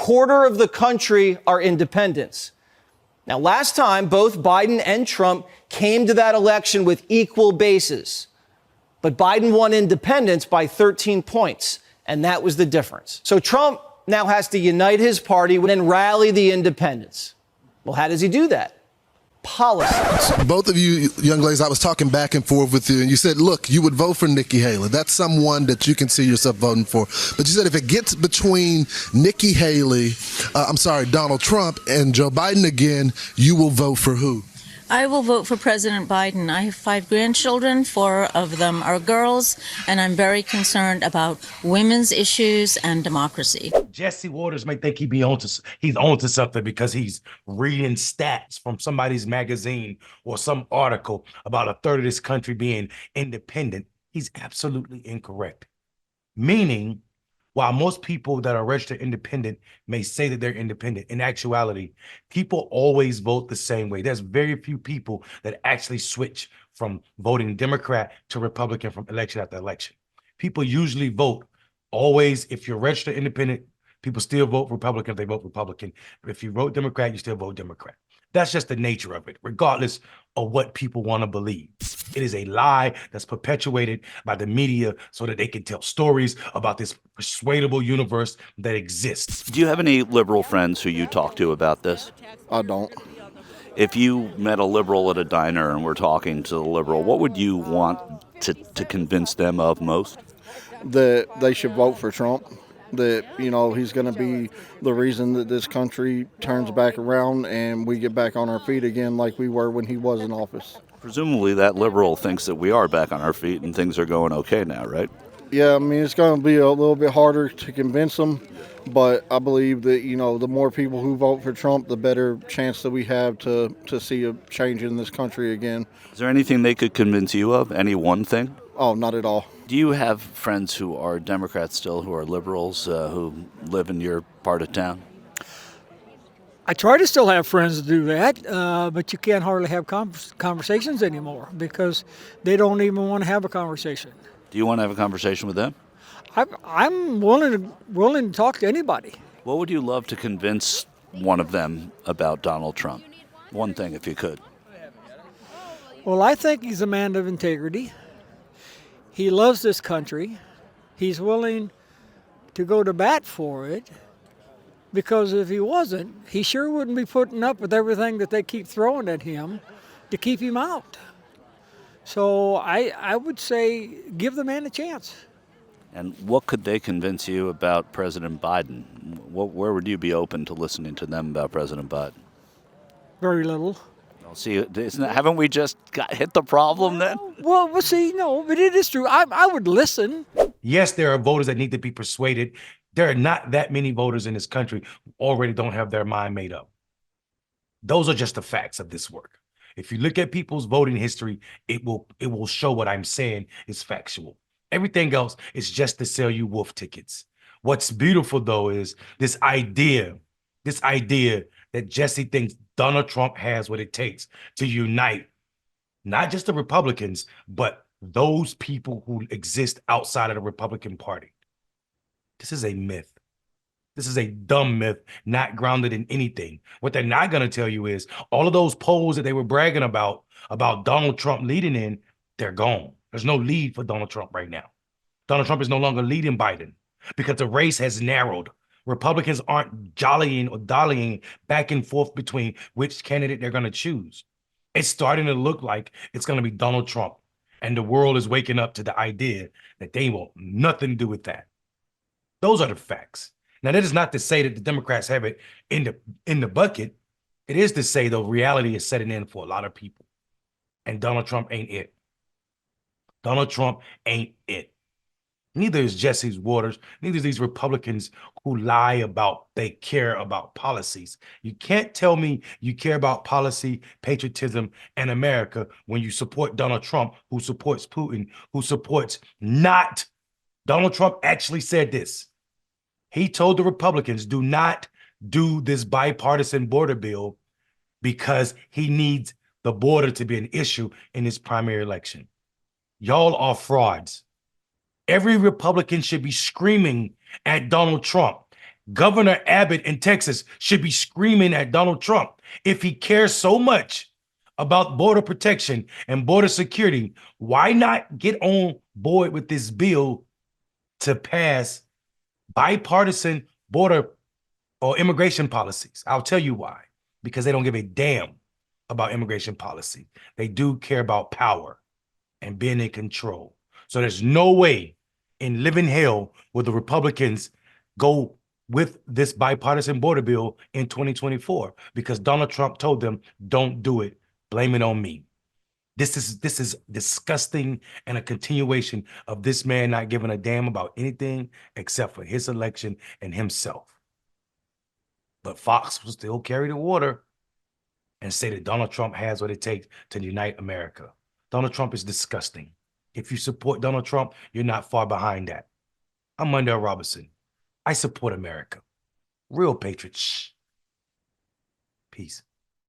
quarter of the country are independents. Now, last time, both Biden and Trump came to that election with equal bases. But Biden won independents by 13 points, and that was the difference. So Trump now has to unite his party and then rally the independents. Well, how does he do that? Policy. Both of you young ladies, I was talking back and forth with you, and you said, look, you would vote for Nikki Haley. That's someone that you can see yourself voting for. But you said if it gets between Nikki Haley, Donald Trump and Joe Biden again, you will vote for who? I will vote for President Biden. I have 5 grandchildren. 4 of them are girls, and I'm very concerned about women's issues and democracy. Jesse Waters may think he's onto something because he's reading stats from somebody's magazine or some article about a third of this country being independent. He's absolutely incorrect. Meaning, while most people that are registered independent may say that they're independent, in actuality, people always vote the same way. There's very few people that actually switch from voting Democrat to Republican from election after election. People usually vote always, if you're registered independent, people still vote Republican if they vote Republican. If you vote Democrat, you still vote Democrat. That's just the nature of it, regardless of what people want to believe. It is a lie that's perpetuated by the media so that they can tell stories about this persuadable universe that exists. Do you have any liberal friends who you talk to about this? I don't. If you met a liberal at a diner and were talking to the liberal, what would you want to convince them of most? That they should vote for Trump. That, he's going to be the reason that this country turns back around and we get back on our feet again like we were when he was in office. Presumably that liberal thinks that we are back on our feet and things are going okay now, right? Yeah, it's going to be a little bit harder to convince them, but I believe that, the more people who vote for Trump, the better chance that we have to see a change in this country again. Is there anything they could convince you of? Any one thing? Oh, not at all. Do you have friends who are Democrats still, who are liberals, who live in your part of town? I try to still have friends that do that, but you can't hardly have conversations anymore because they don't even want to have a conversation. Do you want to have a conversation with them? I'm willing to talk to anybody. What would you love to convince one of them about Donald Trump? One thing, if you could. Well, I think he's a man of integrity. He loves this country. He's willing to go to bat for it, because if he wasn't, he sure wouldn't be putting up with everything that they keep throwing at him to keep him out. So I would say give the man a chance. And what could they convince you about President Biden? Where would you be open to listening to them about President Biden? Very little. See, haven't we just hit the problem then? Well, see, no, but it is true. I would listen. Yes, there are voters that need to be persuaded. There are not that many voters in this country who already don't have their mind made up. Those are just the facts of this work. If you look at people's voting history, it will show what I'm saying is factual. Everything else is just to sell you wolf tickets. What's beautiful, though, is this idea that Jesse thinks Donald Trump has what it takes to unite not just the Republicans, but those people who exist outside of the Republican Party. This is a myth. This is a dumb myth, not grounded in anything. What they're not going to tell you is all of those polls that they were bragging about Donald Trump leading in, they're gone. There's no lead for Donald Trump right now. Donald Trump is no longer leading Biden because the race has narrowed. Republicans aren't jollying or dollying back and forth between which candidate they're going to choose. It's starting to look like it's going to be Donald Trump. And the world is waking up to the idea that they want nothing to do with that. Those are the facts. Now, that is not to say that the Democrats have it in the bucket. It is to say, though, reality is setting in for a lot of people. And Donald Trump ain't it. Donald Trump ain't it. Neither is Jesse Waters. Neither is these Republicans who lie about they care about policies. You can't tell me you care about policy, patriotism, and America when you support Donald Trump, who supports Putin, who supports not. Donald Trump actually said this. He told the Republicans, do not do this bipartisan border bill because he needs the border to be an issue in his primary election. Y'all are frauds. Every Republican should be screaming at Donald Trump. Governor Abbott in Texas should be screaming at Donald Trump. If he cares so much about border protection and border security, why not get on board with this bill to pass bipartisan border or immigration policies? I'll tell you why. Because they don't give a damn about immigration policy. They do care about power and being in control. So there's no way in living hell will the Republicans go with this bipartisan border bill in 2024, because Donald Trump told them, don't do it. Blame it on me. This is disgusting and a continuation of this man not giving a damn about anything except for his election and himself. But Fox will still carry the water and say that Donald Trump has what it takes to unite America. Donald Trump is disgusting. If you support Donald Trump, you're not far behind that. I'm Mondale Robinson. I support America. Real patriots. Peace.